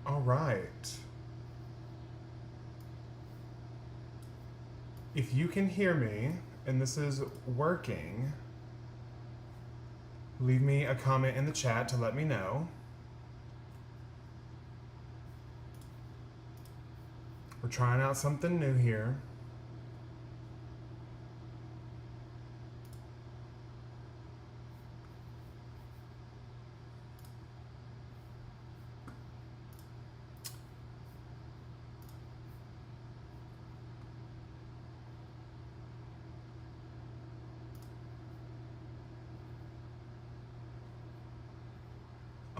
All right. If you can hear me and this is working, leave me a comment in the chat to let me know. We're trying out something new here.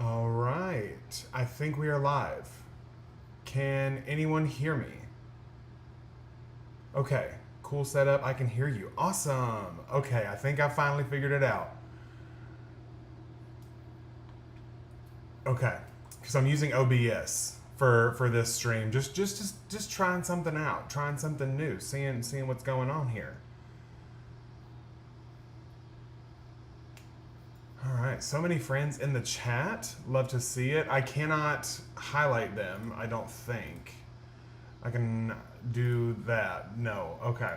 All right, I think we are live. Can anyone hear me? Okay, cool setup. I can hear you. Awesome. Okay, I think I finally figured it out. Okay, because I'm using OBS for this stream. Just trying something out, trying something new, seeing what's going on here. All right, so many friends in the chat. Love to see it. I cannot highlight them, I don't think. I can do that. No, okay.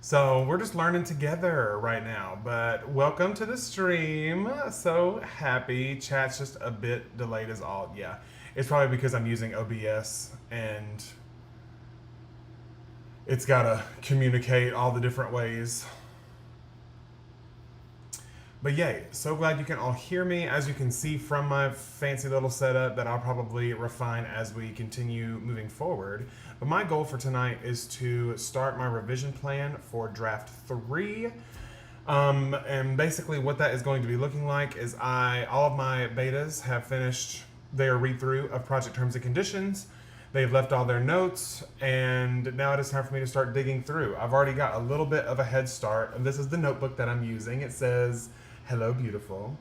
So we're just learning together right now, but welcome to the stream. So happy. Chat's just a bit delayed as all. Yeah, it's probably because I'm using OBS and it's gotta communicate all the different ways. But yay, so glad you can all hear me. As you can see from my fancy little setup that I'll probably refine as we continue moving forward. But my goal for tonight is to start my revision plan for draft 3. And basically what that is going to be looking like is all of my betas have finished their read through of project terms and conditions. They've left all their notes, and now it is time for me to start digging through. I've already got a little bit of a head start, and this is the notebook that I'm using. It says, "Hello, beautiful."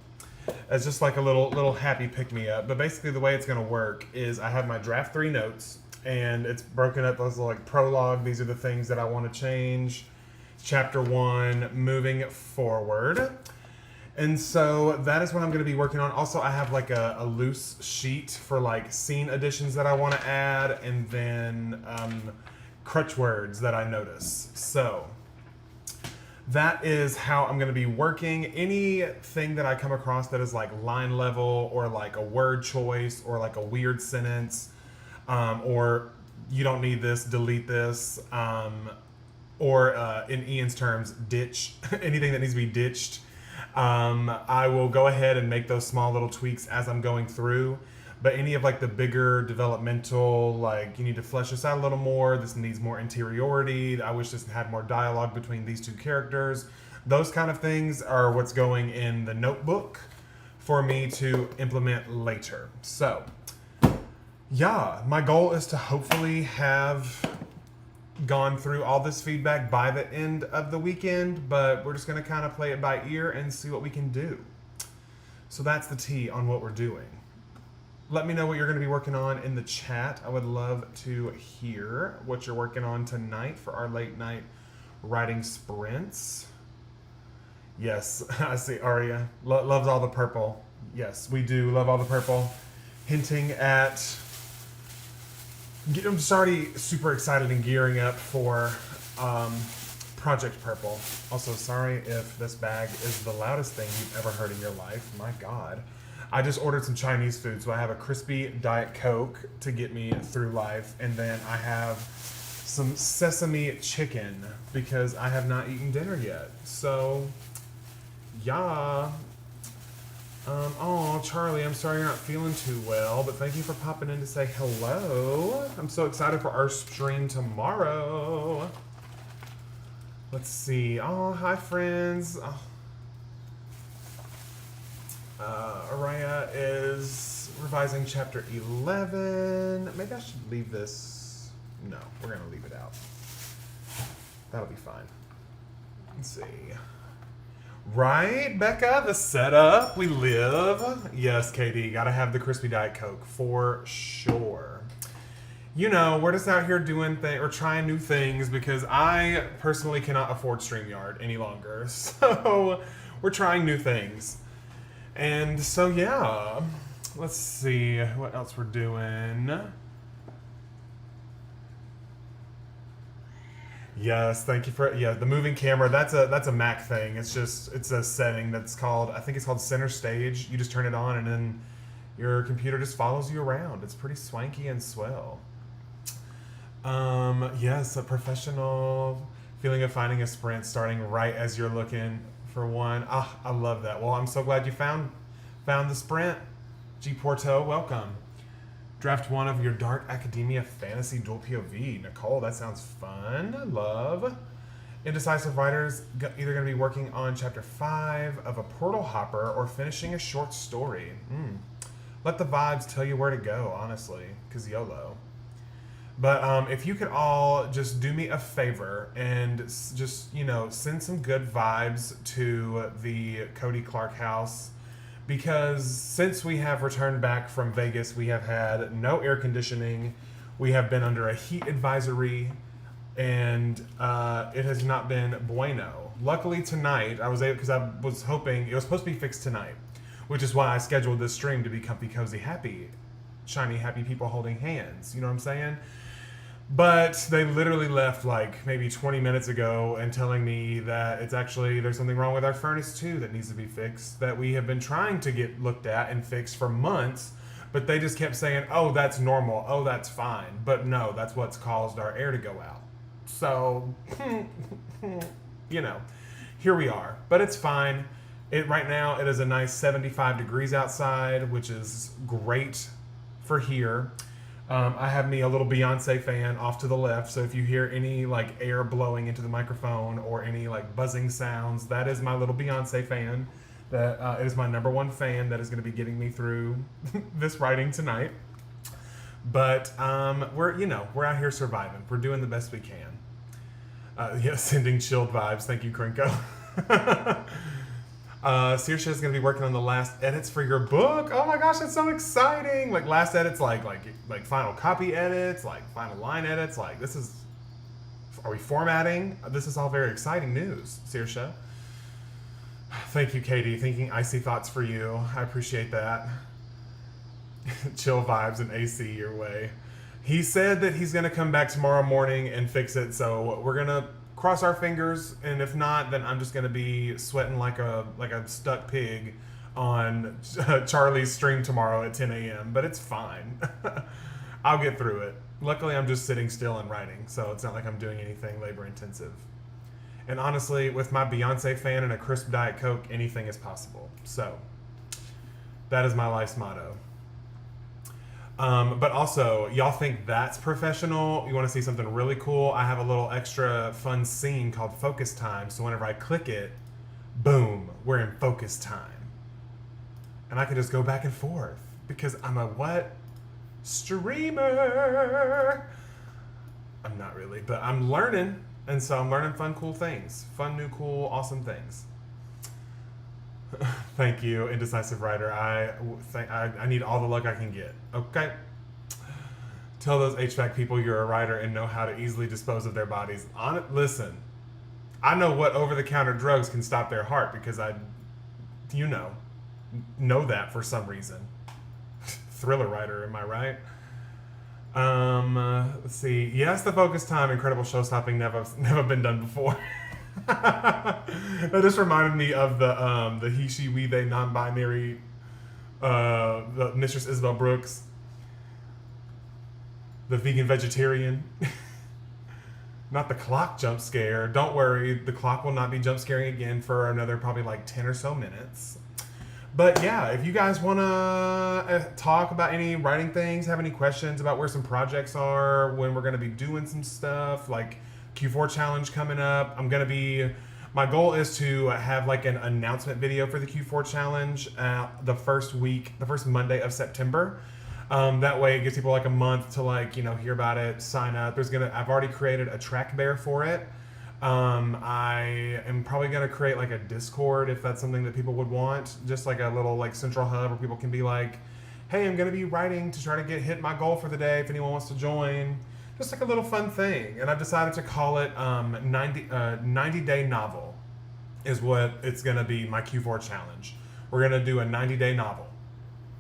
It's just like a little happy pick-me-up. But basically the way it's going to work is I have my draft 3 notes, and it's broken up as like prologue. These are the things that I want to change. Chapter 1, moving forward. And so that is what I'm going to be working on. Also, I have like a loose sheet for like scene additions that I want to add, and then crutch words that I notice. So that is how I'm going to be working. Anything that I come across that is like line level or like a word choice or like a weird sentence, or you don't need this, delete this, or in Ian's terms, ditch anything that needs to be ditched. I will go ahead and make those small little tweaks as I'm going through. But any of like the bigger developmental, like you need to flesh this out a little more, this needs more interiority, I wish this had more dialogue between these two characters, those kind of things are what's going in the notebook for me to implement later. So yeah, my goal is to hopefully have gone through all this feedback by the end of the weekend, but we're just going to kind of play it by ear and see what we can do. So that's the tea on what we're doing. Let me know what you're going to be working on in the chat. I would love to hear what you're working on tonight for our late night writing sprints. Yes, I see Aria loves all the purple. Yes, we do love all the purple. Hinting at... I'm just already super excited and gearing up for Project Purple. Also, sorry if this bag is the loudest thing you've ever heard in your life. My God. I just ordered some Chinese food, so I have a crispy Diet Coke to get me through life, and then I have some sesame chicken because I have not eaten dinner yet. So, yeah. Oh, Charlie, I'm sorry you're not feeling too well, but thank you for popping in to say hello. I'm so excited for our stream tomorrow. Let's see. Oh, hi, friends. Oh. Araya is revising chapter 11. Maybe I should leave this. No, we're going to leave it out. That'll be fine. Let's see. Right, Becca? The setup. We live. Yes, KD. Gotta have the crispy Diet Coke for sure. You know, we're just out here doing things or trying new things because I personally cannot afford StreamYard any longer. So we're trying new things. And so, yeah. Let's see what else we're doing. Yes, thank you for the moving camera. That's a Mac thing. It's a setting that's called, I think it's called Center Stage. You just turn it on and then your computer just follows you around. It's pretty swanky and swell. Yes, a professional feeling of finding a sprint starting right as you're looking for one. Ah, I love that. Well, I'm so glad you found the sprint. G Porto, welcome. Draft one of your Dark Academia Fantasy Dual POV. Nicole, that sounds fun. Love. Indecisive writers either going to be working on chapter 5 of a portal hopper or finishing a short story. Let the vibes tell you where to go, honestly, because YOLO. But if you could all just do me a favor and just, send some good vibes to the Cody Clark house. Because since we have returned back from Vegas, we have had no air conditioning. We have been under a heat advisory, and it has not been bueno. Luckily tonight, I was able, because I was hoping it was supposed to be fixed tonight, which is why I scheduled this stream to be comfy, cozy, happy, shiny, happy people holding hands. You know what I'm saying? But they literally left like maybe 20 minutes ago and telling me that there's something wrong with our furnace too that needs to be fixed, that we have been trying to get looked at and fixed for months, but they just kept saying, oh, that's normal, oh, that's fine. But no, that's what's caused our air to go out. So, here we are. But it's fine. Right now, it is a nice 75 degrees outside, which is great for here. I have me a little Beyonce fan off to the left, so if you hear any like air blowing into the microphone or any like buzzing sounds, that is my little Beyonce fan. That it is my number one fan that is going to be getting me through this writing tonight. But we're out here surviving. We're doing the best we can. Sending chilled vibes. Thank you, Krinko. Saoirse is going to be working on the last edits for your book. Oh my gosh, that's so exciting! Like last edits, like final copy edits, like final line edits. Like this is, are we formatting? This is all very exciting news, Saoirse. Thank you, Katie. Thinking icy thoughts for you. I appreciate that. Chill vibes and AC your way. He said that he's going to come back tomorrow morning and fix it. So we're gonna cross our fingers, and if not, then I'm just gonna be sweating like a stuck pig on Charlie's stream tomorrow at 10 a.m. But it's fine. I'll get through it. Luckily, I'm just sitting still and writing, so it's not like I'm doing anything labor intensive. And honestly, with my Beyonce fan and a crisp Diet Coke, anything is possible. So that is my life's motto. But also, y'all think that's professional? You want to see something really cool? I have a little extra fun scene called Focus Time. So whenever I click it, boom, we're in focus time. And I can just go back and forth because I'm a what? Streamer. I'm not really, but I'm learning. And so I'm learning fun, cool things. Fun, new, cool, awesome things. Thank you, Indecisive Writer. I need all the luck I can get. Okay. Tell those HVAC people you're a writer and know how to easily dispose of their bodies. Listen, I know what over-the-counter drugs can stop their heart because I know that for some reason. Thriller writer, am I right? Let's see. Yes, the focus time, incredible show-stopping, never been done before. That just reminded me of the he, she, we, they non-binary the Mistress Isabel Brooks, the vegan vegetarian. Not the clock jump scare. Don't worry, the clock will not be jump scaring again for another probably like 10 or so minutes. But yeah, if you guys want to talk about any writing things, have any questions about where some projects are, when we're going to be doing some stuff, like Q4 challenge coming up. My goal is to have like an announcement video for the Q4 challenge the first Monday of September. That way it gives people like a month to hear about it, sign up. I've already created a track bear for it. I am probably going to create like a Discord if that's something that people would want. Just like a little like central hub where people can be like, hey, I'm going to be writing to try to hit my goal for the day if anyone wants to join. Just like a little fun thing. And I've decided to call it 90-day novel is what it's going to be, my Q4 challenge. We're going to do a 90-day novel.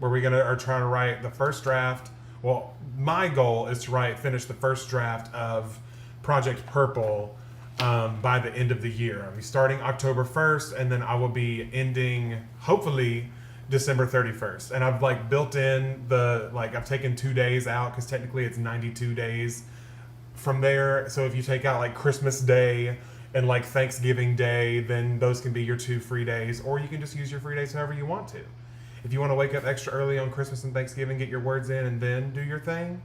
where are trying to write the first draft. Well, my goal is to finish the first draft of Project Purple by the end of the year. I'll be starting October 1st, and then I will be ending, hopefully, December 31st. And I've like built in I've taken 2 days out because technically it's 92 days from there. So if you take out like Christmas Day and like Thanksgiving Day, then those can be your 2 free days, or you can just use your free days however you want to. If you want to wake up extra early on Christmas and Thanksgiving, get your words in, and then do your thing,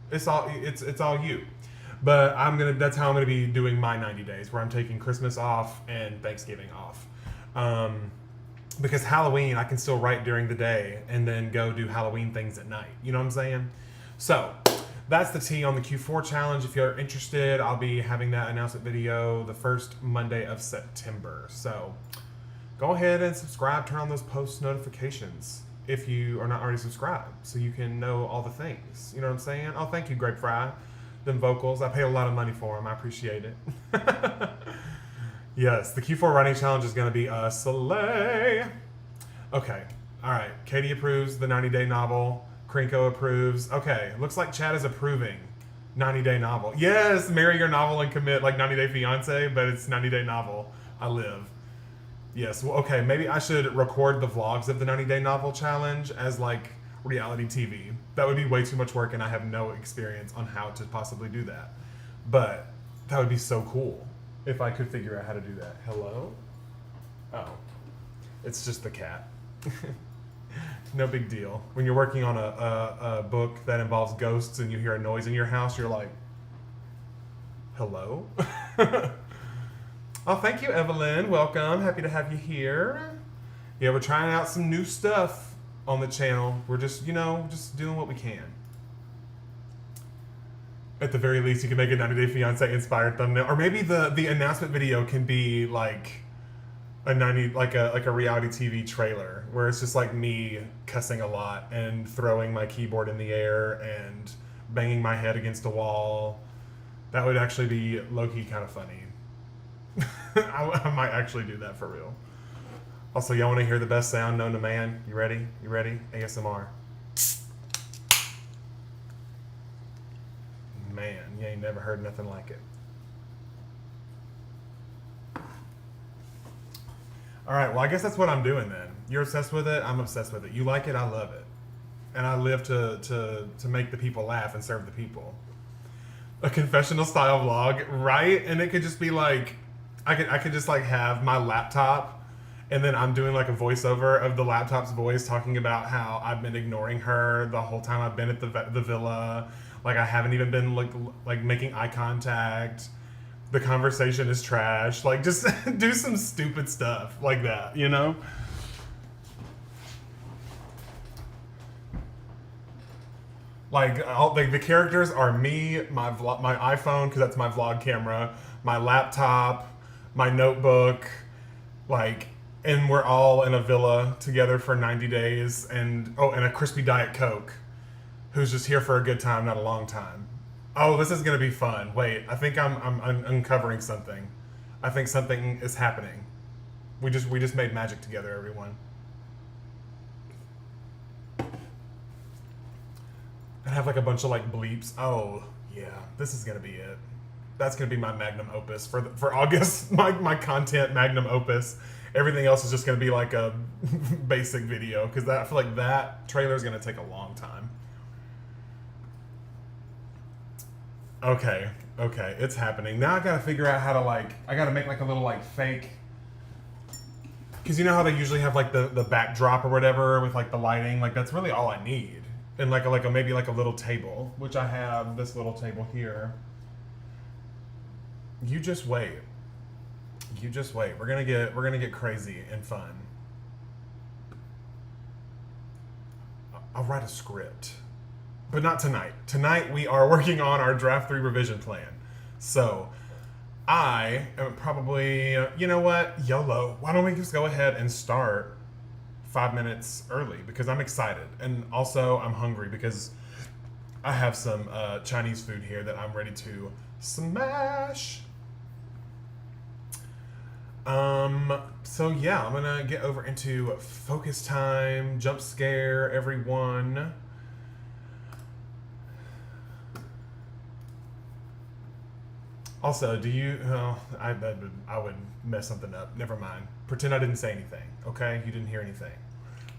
it's all you. But that's how I'm gonna be doing my 90 days, where I'm taking Christmas off and Thanksgiving off. Because Halloween, I can still write during the day and then go do Halloween things at night. You know what I'm saying? So that's the tea on the Q4 challenge. If you're interested, I'll be having that announcement video the first Monday of September. So go ahead and subscribe, turn on those post notifications if you are not already subscribed, so you can know all the things. You know what I'm saying? Oh, thank you, Grape Fry. Them vocals, I pay a lot of money for them. I appreciate it. Yes, the Q4 writing challenge is going to be a slay. Okay, all right. Katie approves the 90-day novel. Krinko approves. Okay, looks like Chad is approving 90-day novel. Yes, marry your novel and commit like 90-day fiance, but it's 90-day novel. I live. Yes, well, okay, maybe I should record the vlogs of the 90-day novel challenge as like reality TV. That would be way too much work, and I have no experience on how to possibly do that. But that would be so cool if I could figure out how to do that. Hello? Oh, it's just the cat. No big deal. When you're working on a book that involves ghosts and you hear a noise in your house, you're like, hello? Oh, thank you, Evelyn. Welcome. Happy to have you here. Yeah, we're trying out some new stuff on the channel. We're just, just doing what we can. At the very least, you can make a 90-Day Fiancé inspired thumbnail, or maybe the announcement video can be like a reality TV trailer where it's just like me cussing a lot and throwing my keyboard in the air and banging my head against a wall. That would actually be low-key kind of funny. I might actually do that for real. Also, y'all want to hear the best sound known to man? You ready? You ready? ASMR. Man, you ain't never heard nothing like it. All right, well, I guess that's what I'm doing then. You're obsessed with it, I'm obsessed with it. You like it, I love it. And I live to make the people laugh and serve the people. A confessional style vlog, right? And it could just be like, I could just like have my laptop, and then I'm doing like a voiceover of the laptop's voice talking about how I've been ignoring her the whole time I've been at the villa. Like I haven't even been like making eye contact. The conversation is trash. Like just do some stupid stuff like that, you know? Like the characters are me, my iPhone, because that's my vlog camera, my laptop, my notebook, and we're all in a villa together for 90 days, and a crispy Diet Coke, who's just here for a good time, not a long time. Oh, this is gonna be fun. Wait, I think I'm uncovering something. I think something is happening. We just made magic together, everyone. And have like a bunch of like bleeps. Oh yeah, this is gonna be it. That's gonna be my magnum opus for August. My content magnum opus. Everything else is just gonna be like a basic video, because I feel like that trailer is gonna take a long time. Okay, it's happening. Now I gotta figure out how to I gotta make like a little like fake, because you know how they usually have like the backdrop or whatever with like the lighting. Like that's really all I need. And maybe like a little table, which I have this little table here. You just wait. You just wait. We're gonna get crazy and fun. I'll write a script. But not tonight. Tonight we are working on our draft 3 revision plan. So I am probably, you know what, YOLO. Why don't we just go ahead and start 5 minutes early, because I'm excited. And also I'm hungry because I have some Chinese food here that I'm ready to smash. So yeah, I'm gonna get over into focus time, jump scare, everyone. Also, do you? Oh, I would mess something up. Never mind. Pretend I didn't say anything. Okay, you didn't hear anything.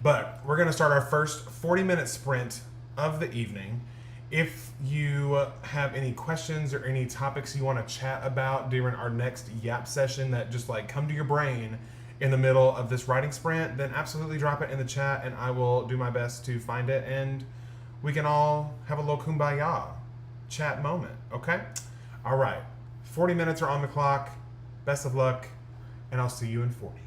But we're gonna start our first 40-minute sprint of the evening. If you have any questions or any topics you want to chat about during our next Yap session that just like come to your brain in the middle of this writing sprint, then absolutely drop it in the chat and I will do my best to find it and we can all have a little kumbaya chat moment, okay? All right. 40 minutes are on the clock. Best of luck, and I'll see you in 40.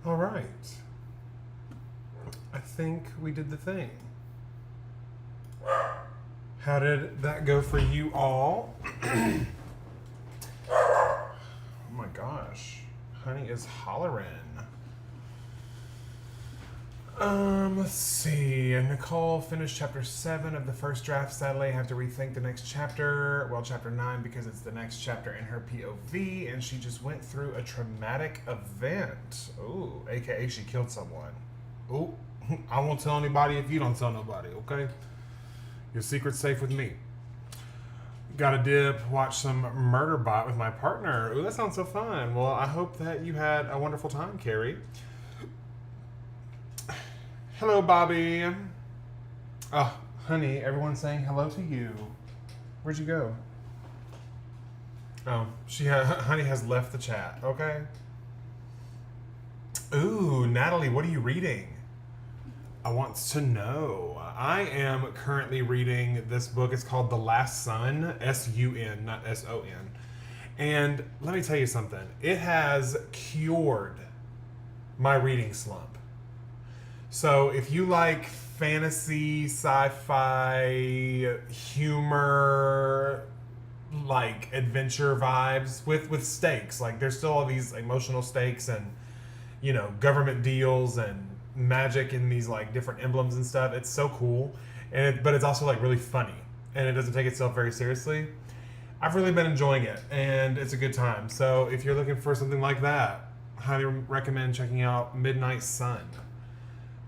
All right. I think we did the thing. How did that go for you all? Oh my gosh. Honey is hollering. Let's see. Nicole finished chapter 7 of the first draft. Sadly, I have to rethink the next chapter. Well, chapter 9, because it's the next chapter in her POV, and she just went through a traumatic event. Ooh, aka she killed someone. Ooh, I won't tell anybody if you don't tell nobody, okay? Your secret's safe with me. Got a dip, watch some Murderbot with my partner. Ooh, that sounds so fun. Well, I hope that you had a wonderful time, Carrie. Hello, Bobby. Oh, honey, everyone's saying hello to you. Where'd you go? Oh, honey has left the chat. Okay. Ooh, Natalie, what are you reading? I want to know. I am currently reading this book. It's called The Last Sun, S-U-N, not S-O-N. And let me tell you something. It has cured my reading slump. So if you like fantasy, sci-fi, humor, like adventure vibes with stakes, like there's still all these emotional stakes and, you know, government deals and magic in these like different emblems and stuff. It's so cool, but it's also like really funny, and it doesn't take itself very seriously. I've really been enjoying it, and it's a good time. So if you're looking for something like that, highly recommend checking out Midnight Sun.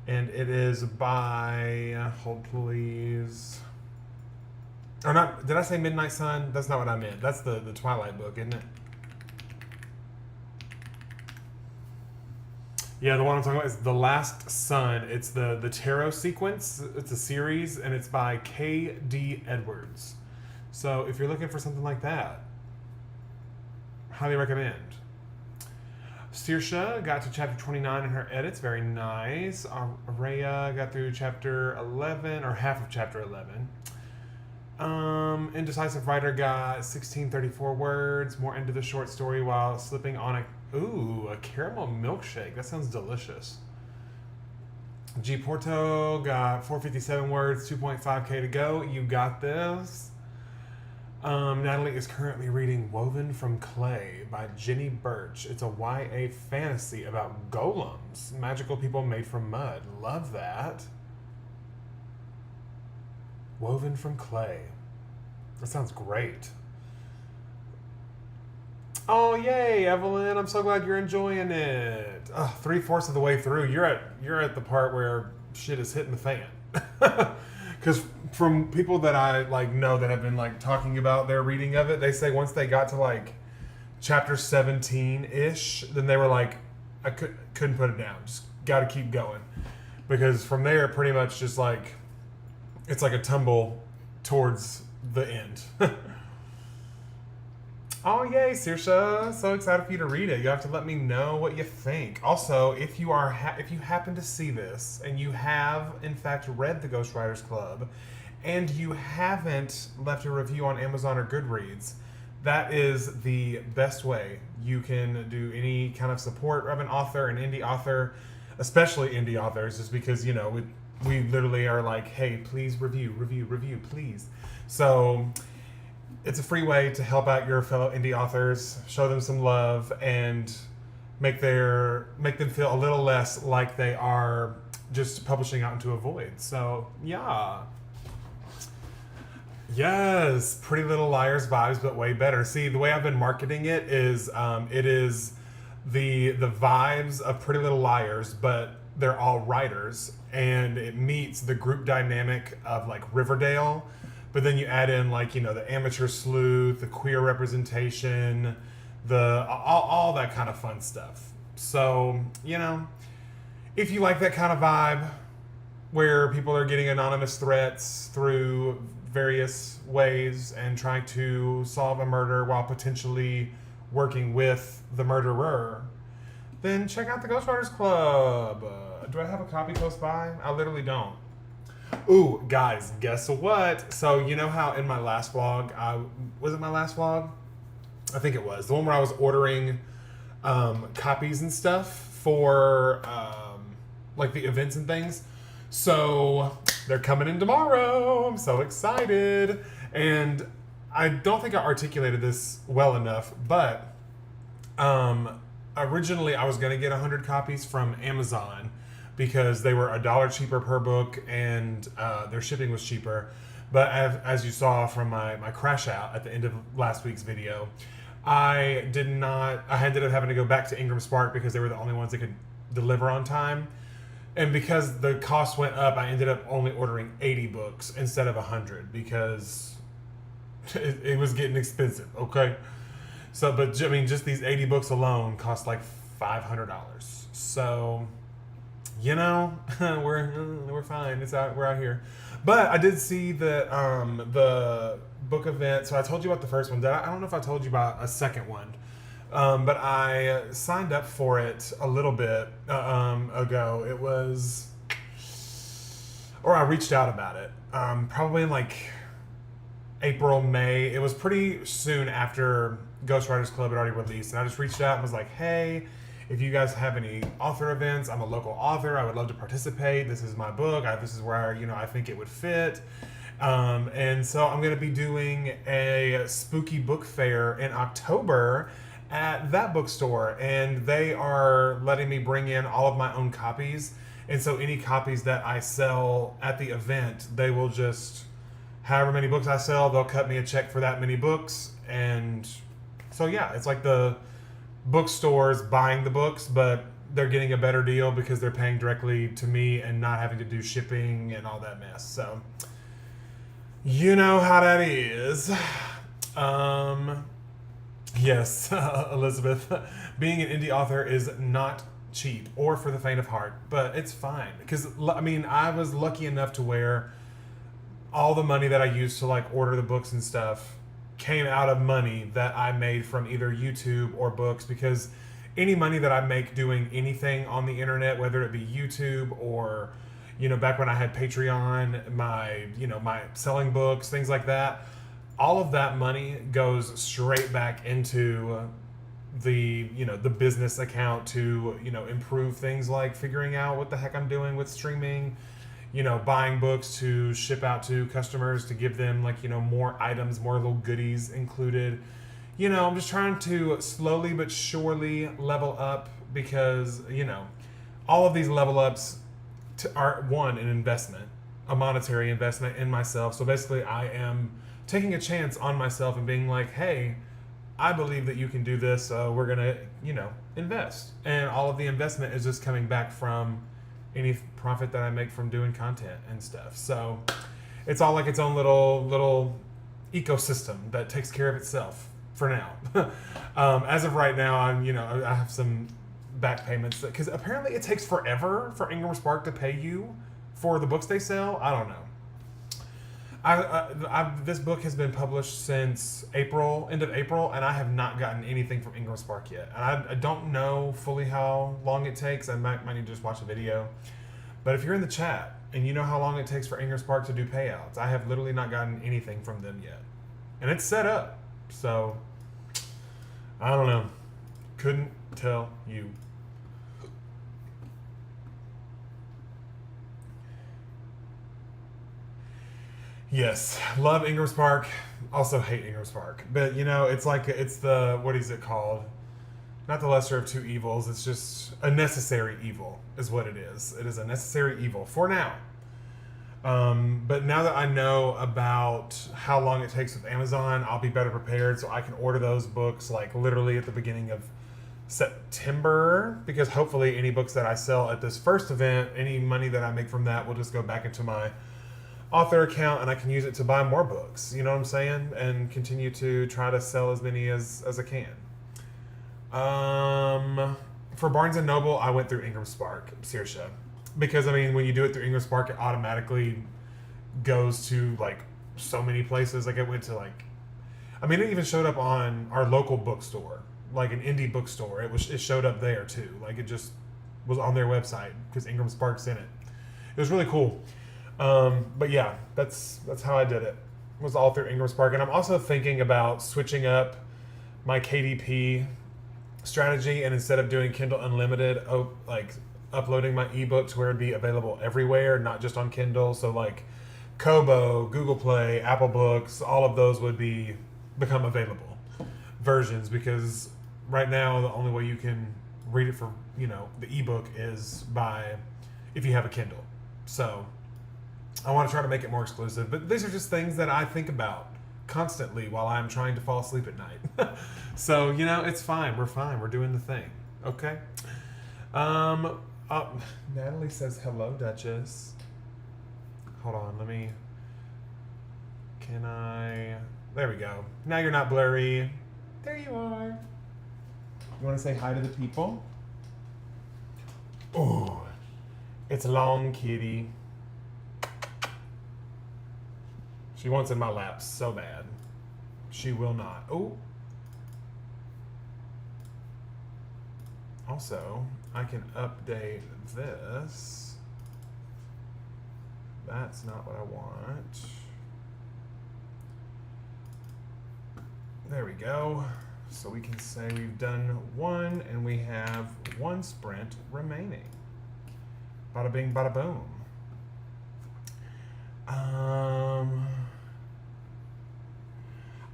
And it is by, hold please. Or not, did I say Midnight Sun? That's not what I meant. That's the Twilight book, isn't it? Yeah, the one I'm talking about is The Last Sun. It's the tarot sequence. It's a series, and it's by K.D. Edwards. So if you're looking for something like that, highly recommend. Saoirse got to chapter 29 in her edits. Very nice. Araya got through chapter 11, or half of chapter 11. Indecisive Writer got 1634 words, more into the short story while slipping on a caramel milkshake. That sounds delicious. G Porto got 457 words, 2.5k to go. You got this. Natalie is currently reading Woven from Clay by Jenny Birch. It's a YA fantasy about golems, magical people made from mud. Love that. Woven from Clay. That sounds great. Oh, yay, Evelyn. I'm so glad you're enjoying it. 3/4 of the way through, you're at the part where shit is hitting the fan. Because from people that I like know that have been like talking about their reading of it, they say once they got to like chapter 17-ish, then they were like, I couldn't put it down. Just got to keep going. Because from there, pretty much just like, it's like a tumble towards the end. Oh, yay, Saoirse. So excited for you to read it. You have to let me know what you think. Also, if you happen to see this and you have, in fact, read the Ghostwriters Club and you haven't left a review on Amazon or Goodreads, that is the best way you can do any kind of support of an author, an indie author, especially indie authors, just because, you know, we literally are like, hey, please review, please. So it's a free way to help out your fellow indie authors, show them some love, and make them feel a little less like they are just publishing out into a void. So yeah. Yes, Pretty Little Liars vibes, but way better. See, the way I've been marketing it is the vibes of Pretty Little Liars, but they're all writers, and it meets the group dynamic of like Riverdale. But then you add in like, you know, the amateur sleuth, the queer representation, all that kind of fun stuff. So, you know, if you like that kind of vibe where people are getting anonymous threats through various ways and trying to solve a murder while potentially working with the murderer, then check out the Ghostwriters Club. Do I have a copy close by? I literally don't. Ooh, guys, guess what? So you know how in my last vlog, was it my last vlog? I think it was. The one where I was ordering copies and stuff for like the events and things. So they're coming in tomorrow. I'm so excited. And I don't think I articulated this well enough, but originally I was going to get 100 copies from Amazon because they were $1 cheaper per book and their shipping was cheaper. But as you saw from my crash out at the end of last week's video, I ended up having to go back to Ingram Spark because they were the only ones that could deliver on time. And because the cost went up, I ended up only ordering 80 books instead of 100 because it was getting expensive, okay? So, but I mean, just these 80 books alone cost like $500. So, you know, we're fine. We're out here. But I did see that the book event. So I told you about the first one. I don't know if I told you about a second one. But I signed up for it a little bit ago. It was, or I reached out about it, probably in like April, May. It was pretty soon after Ghostwriters Club had already released. And I just reached out and was like, hey, if you guys have any author events, I'm a local author. I would love to participate. This is my book. This is where, I think it would fit. And so I'm going to be doing a spooky book fair in October at that bookstore, and they are letting me bring in all of my own copies. And so any copies that I sell at the event, they will just, however many books I sell, they'll cut me a check for that many books. And so yeah, it's like the bookstores buying the books, but they're getting a better deal because they're paying directly to me and not having to do shipping and all that mess. So you know how that is. Yes, Elizabeth, being an indie author is not cheap or for the faint of heart, but it's fine. Because, I mean, I was lucky enough to where all the money that I used to, like, order the books and stuff came out of money that I made from either YouTube or books, because any money that I make doing anything on the internet, whether it be YouTube or, back when I had Patreon, my selling books, things like that, all of that money goes straight back into the business account to, improve things like figuring out what the heck I'm doing with streaming, buying books to ship out to customers to give them more items, more little goodies included. I'm just trying to slowly but surely level up because, all of these level ups are, one, an investment, a monetary investment in myself. So basically I am taking a chance on myself and being like, hey, I believe that you can do this, so we're going to, invest. And all of the investment is just coming back from any profit that I make from doing content and stuff. So it's all like its own little ecosystem that takes care of itself for now. As of right now, I have some back payments because apparently it takes forever for Ingram Spark to pay you for the books they sell. I don't know. This book has been published since end of April, and I have not gotten anything from Ingram Spark yet. And I don't know fully how long it takes. I might need to just watch a video. But if you're in the chat and you know how long it takes for Ingram Spark to do payouts, I have literally not gotten anything from them yet. And it's set up. So, I don't know. Couldn't tell you. Yes, love Ingram Spark. Also hate Ingram Spark. But, it's the, what is it called? Not the lesser of two evils. It's just a necessary evil is what it is. It is a necessary evil for now. But now that I know about how long it takes with Amazon, I'll be better prepared so I can order those books like literally at the beginning of September, because hopefully any books that I sell at this first event, any money that I make from that will just go back into my author account and I can use it to buy more books, you know what I'm saying? And continue to try to sell as many as I can. For Barnes & Noble, I went through Ingram Spark, Saoirse. Because, when you do it through Ingram Spark, it automatically goes to, so many places. It went to, it even showed up on our local bookstore, an indie bookstore. It showed up there, too. It just was on their website because Ingram Spark's in it. It was really cool. But yeah, that's how I did it. It was all through Ingram Spark. And I'm also thinking about switching up my KDP strategy, and instead of doing Kindle Unlimited, like uploading my ebook to where it'd be available everywhere, not just on Kindle. So like Kobo, Google Play, Apple Books, all of those would become available versions, because right now the only way you can read it for the ebook is by if you have a Kindle. So I want to try to make it more exclusive, but these are just things that I think about constantly while I'm trying to fall asleep at night. So it's fine. We're fine. We're doing the thing. Okay. Natalie says hello, Duchess. Hold on. There we go. Now you're not blurry. There you are. You want to say hi to the people? Oh, it's long, kitty. She wants in my lap so bad. She will not. Oh. Also, I can update this. That's not what I want. There we go. So we can say we've done one and we have one sprint remaining. Bada bing, bada boom.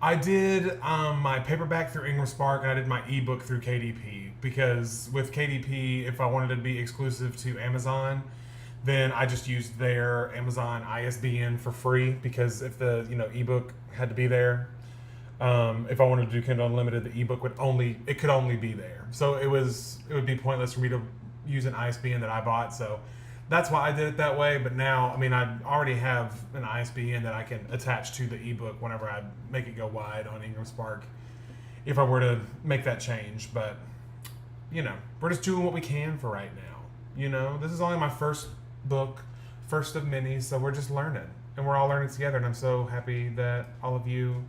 I did my paperback through Ingram Spark, and I did my ebook through KDP, because with KDP, if I wanted it to be exclusive to Amazon, then I just used their Amazon ISBN for free, because if the ebook had to be there, if I wanted to do Kindle Unlimited, the ebook could only be there. So it would be pointless for me to use an ISBN that I bought. So that's why I did it that way. But now, I already have an ISBN that I can attach to the ebook whenever I make it go wide on Ingram Spark, if I were to make that change. But we're just doing what we can for right now. This is only my first book, first of many, so we're just learning, and we're all learning together. And I'm so happy that all of you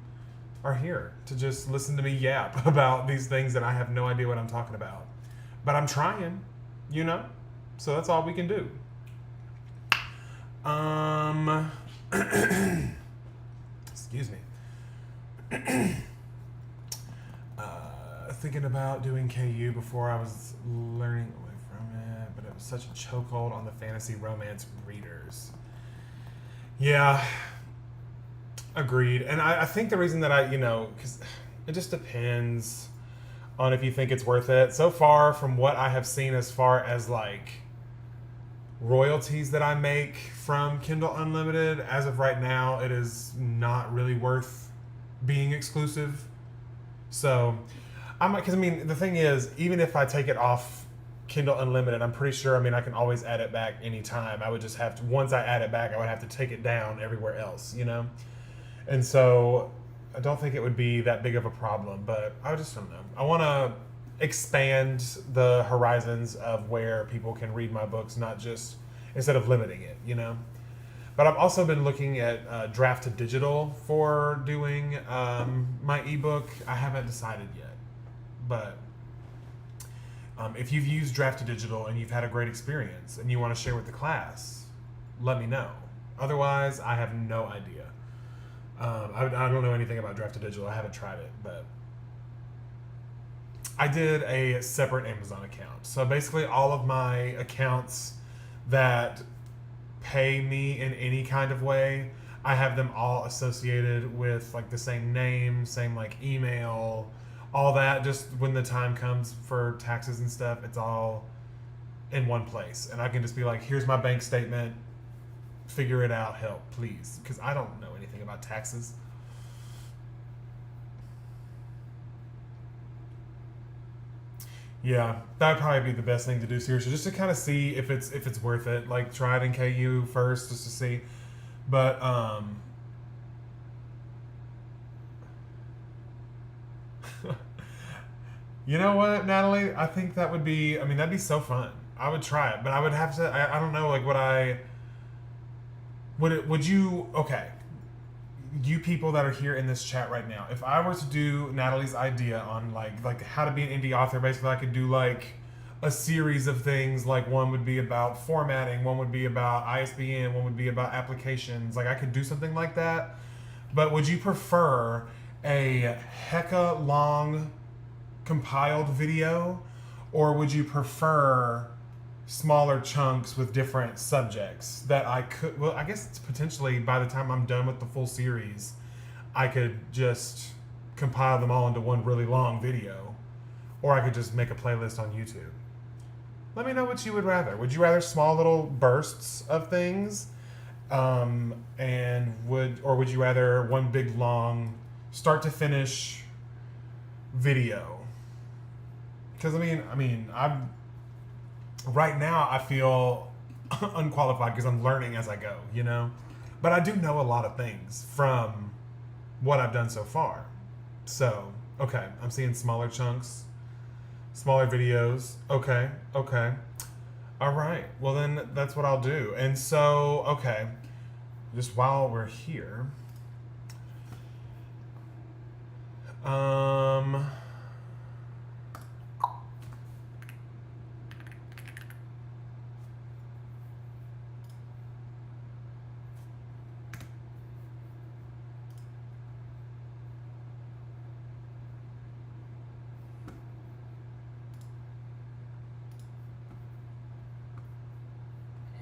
are here to just listen to me yap about these things that I have no idea what I'm talking about. But I'm trying, so that's all we can do. Excuse me. Thinking about doing KU before I was learning away from it, but it was such a chokehold on the fantasy romance readers. Yeah, agreed. And I think the reason that because it just depends on if you think it's worth it. So far, from what I have seen as far as like royalties that I make from Kindle Unlimited, as of right now, it is not really worth being exclusive. So because the thing is, even if I take it off Kindle Unlimited, I'm pretty sure, I can always add it back anytime. I would just have to, once I add it back, I would have to take it down everywhere else, And so I don't think it would be that big of a problem, but I just don't know. I want to expand the horizons of where people can read my books, not just, instead of limiting it, But I've also been looking at Draft to Digital for doing my ebook. I haven't decided yet, but if you've used Draft to Digital and you've had a great experience and you want to share with the class, let me know. Otherwise, I have no idea. I don't know anything about Draft to Digital. I haven't tried it, but I did a separate Amazon account. So basically all of my accounts that pay me in any kind of way, I have them all associated with like the same name, same like email, all that. Just when the time comes for taxes and stuff, it's all in one place. And I can just be like, here's my bank statement, figure it out, help, please. Because I don't know anything about taxes. Yeah, that would probably be the best thing to do, seriously, just to kind of see if it's worth it. Like, try it in KU first, just to see. But you know what, Natalie? I think that would be. That'd be so fun. I would try it, but I would have to. I don't know. Like, would you? Okay. You people that are here in this chat right now, if I were to do Natalie's idea on like how to be an indie author, basically I could do like a series of things. Like one would be about formatting, one would be about ISBN, one would be about applications. Like I could do something like that. But would you prefer a hecka long compiled video, or would you prefer smaller chunks with different subjects that I could, well, I guess it's potentially by the time I'm done with the full series, I could just compile them all into one really long video, or I could just make a playlist on YouTube. Let me know what you would rather. Would you rather small little bursts of things, and would you rather one big long, start to finish video? Because I'm right now I feel unqualified because I'm learning as I go, you know. But I do know a lot of things from what I've done so far. So okay, I'm seeing smaller chunks, smaller videos. Okay, okay. All right. Well, then that's what I'll do. And so, okay, just while we're here, um,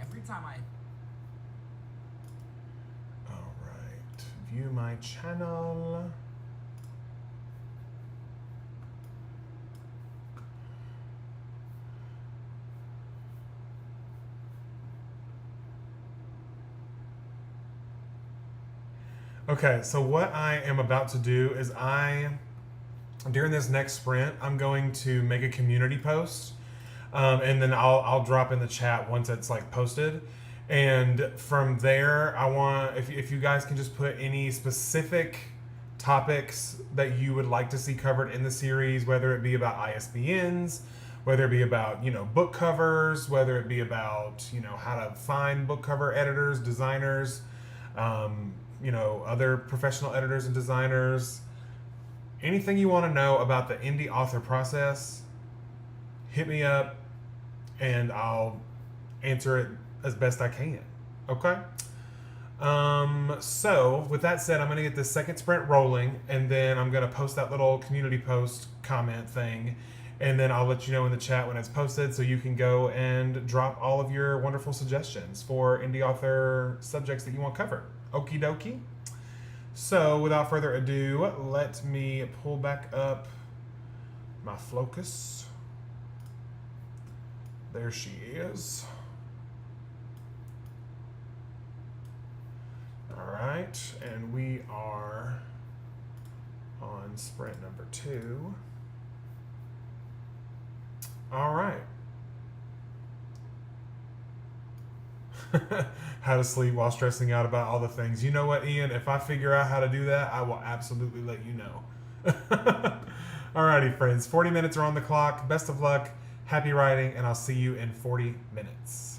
Every time I all right, view my channel. Okay, so what I am about to do is during this next sprint, I'm going to make a community post, and then I'll drop in the chat once it's like posted, and from there, I want if you guys can just put any specific topics that you would like to see covered in the series, whether it be about ISBNs, whether it be about book covers, whether it be about how to find book cover editors, designers, other professional editors and designers. Anything you want to know about the indie author process, hit me up and I'll answer it as best I can. Okay? So, with that said, I'm going to get this second sprint rolling and then I'm going to post that little community post comment thing. And then I'll let you know in the chat when it's posted so you can go and drop all of your wonderful suggestions for indie author subjects that you want covered. Okie dokie. So, without further ado, let me pull back up my Flocus. There she is. All right, and we are on sprint number 2. All right. How to sleep while stressing out about all the things. You know what, Ian? If I figure out how to do that, I will absolutely let you know. Alrighty, friends. 40 minutes are on the clock. Best of luck. Happy writing, and I'll see you in 40 minutes.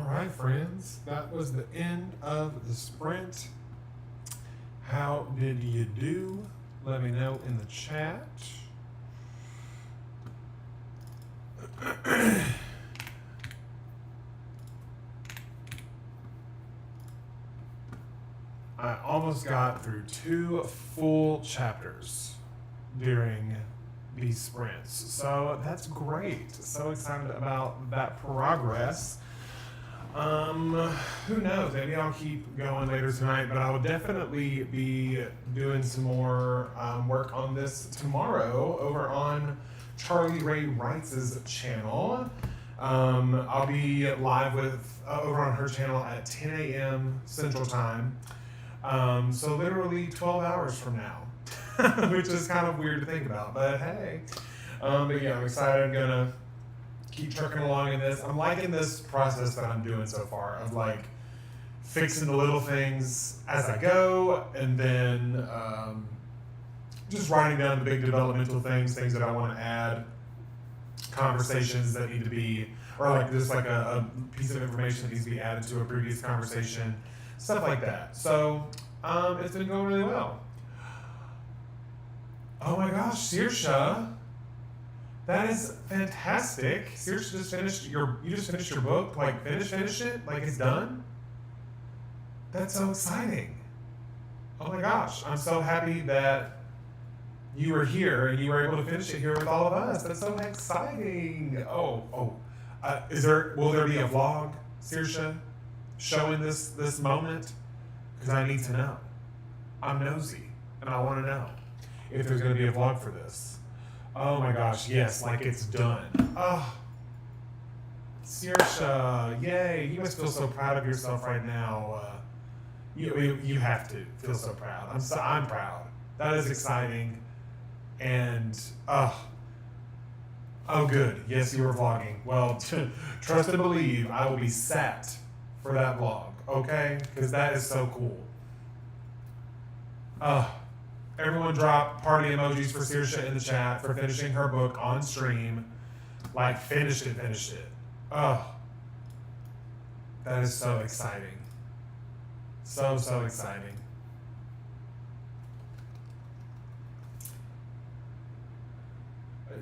All right, friends, that was the end of the sprint. How did you do? Let me know in the chat. I almost got through 2 full chapters during these sprints. So that's great. So excited about that progress. Who knows? Maybe I'll keep going later tonight, but I will definitely be doing some more work on this tomorrow over on Charlie Ray Wrights' channel. I'll be live with over on her channel at 10 a.m. Central Time. So literally 12 hours from now, which is kind of weird to think about, but hey. But yeah, I'm excited. I'm gonna keep trucking along in this. I'm liking this process that I'm doing so far of like fixing the little things as I go, and then just writing down the big developmental things that I want to add, conversations that need to be, or like just like a piece of information that needs to be added to a previous conversation, stuff like that. So it's been going really well. Oh my gosh, Saoirse. That is fantastic. Saoirse just finished you just finished your book? Like finish it? Like it's done? That's so exciting. Oh my gosh. I'm so happy that you were here and you were able to finish it here with all of us. That's so exciting. Will there be a vlog, Saoirse, showing this moment? Because I need to know. I'm nosy and I want to know if there's going to be a vlog for this. Oh my gosh, yes, like it's done. Oh, Saoirse, yay! You must feel so proud of yourself right now. You have to feel so proud. I'm proud. That is exciting, and oh good. Yes, you were vlogging. Well, trust and believe, I will be sat for that vlog. Okay, because that is so cool. Everyone drop party emojis for Saoirse in the chat for finishing her book on stream. Like, finished it. Oh, that is so exciting. So exciting.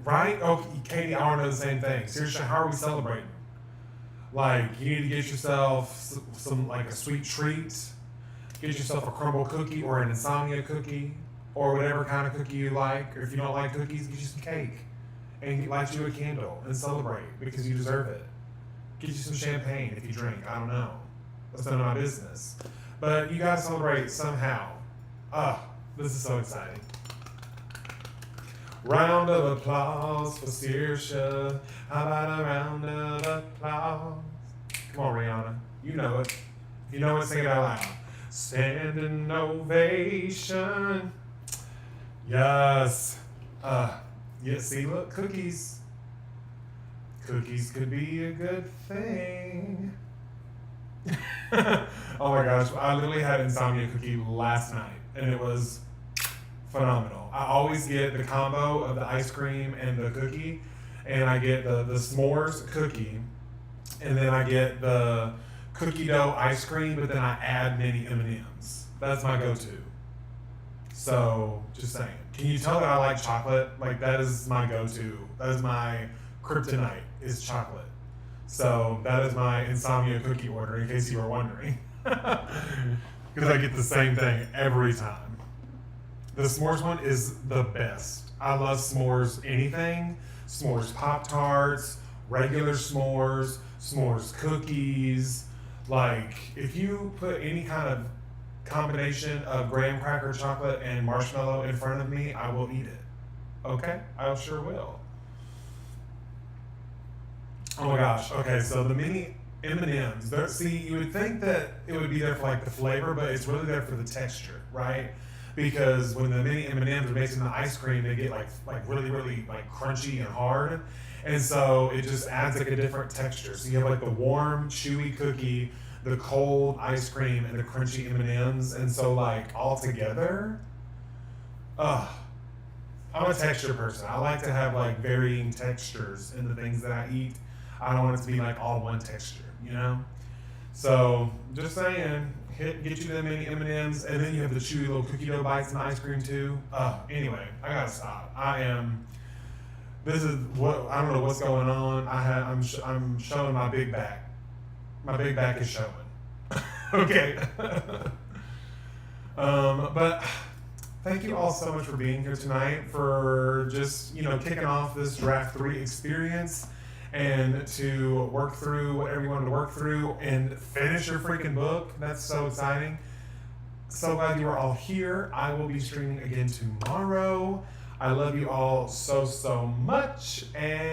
Right? Oh, Katie, I want to know the same thing. Saoirse, how are we celebrating? Like, you need to get yourself some like a sweet treat. Get yourself a crumble cookie or an insomnia cookie, or whatever kind of cookie you like. Or if you don't like cookies, get you some cake and light you a candle and celebrate because you deserve it. Get you some champagne if you drink. I don't know. That's none of my business. But you gotta celebrate somehow. This is so exciting. Round of applause for Saoirse. How about a round of applause? Come on, Rihanna. You know it. If you know it, sing it out loud. Standing ovation. Yes. See, look, cookies. Cookies could be a good thing. Oh my gosh, I literally had insomnia cookie last night, and it was phenomenal. I always get the combo of the ice cream and the cookie, and I get the s'mores cookie, and then I get the cookie dough ice cream, but then I add mini M&Ms. That's my go-to. So, just saying. Can you tell that I like chocolate? Like, that is my go-to. That is my kryptonite, is chocolate. So, that is my insomnia cookie order, in case you were wondering. Because I get the same thing every time. The s'mores one is the best. I love s'mores anything. S'mores Pop-Tarts, regular s'mores, s'mores cookies. Like, if you put any kind of combination of graham cracker chocolate and marshmallow in front of me, I will eat it. Okay? I sure will. Oh my gosh. Okay, so the mini M&Ms. See, you would think that it would be there for like the flavor, but it's really there for the texture, right? Because when the mini M&Ms are mixed in the ice cream, they get like really like crunchy and hard. And so it just adds like a different texture. So you have like the warm, chewy cookie, the cold ice cream, and the crunchy M&Ms. And so like all together, I'm a texture person. I like to have like varying textures in the things that I eat. I don't want it to be like all one texture, you know? So just saying, get you them mini M&Ms, and then you have the chewy little cookie dough bites and ice cream too. Anyway, I gotta stop. This is what I don't know what's going on. I'm showing my big back. My big back is showing. Okay. But thank you all so much for being here tonight, for just, kicking off this Draft 3 experience and to work through whatever you wanted to work through and finish your freaking book. That's so exciting. So glad you are all here. I will be streaming again tomorrow. I love you all so, so much. And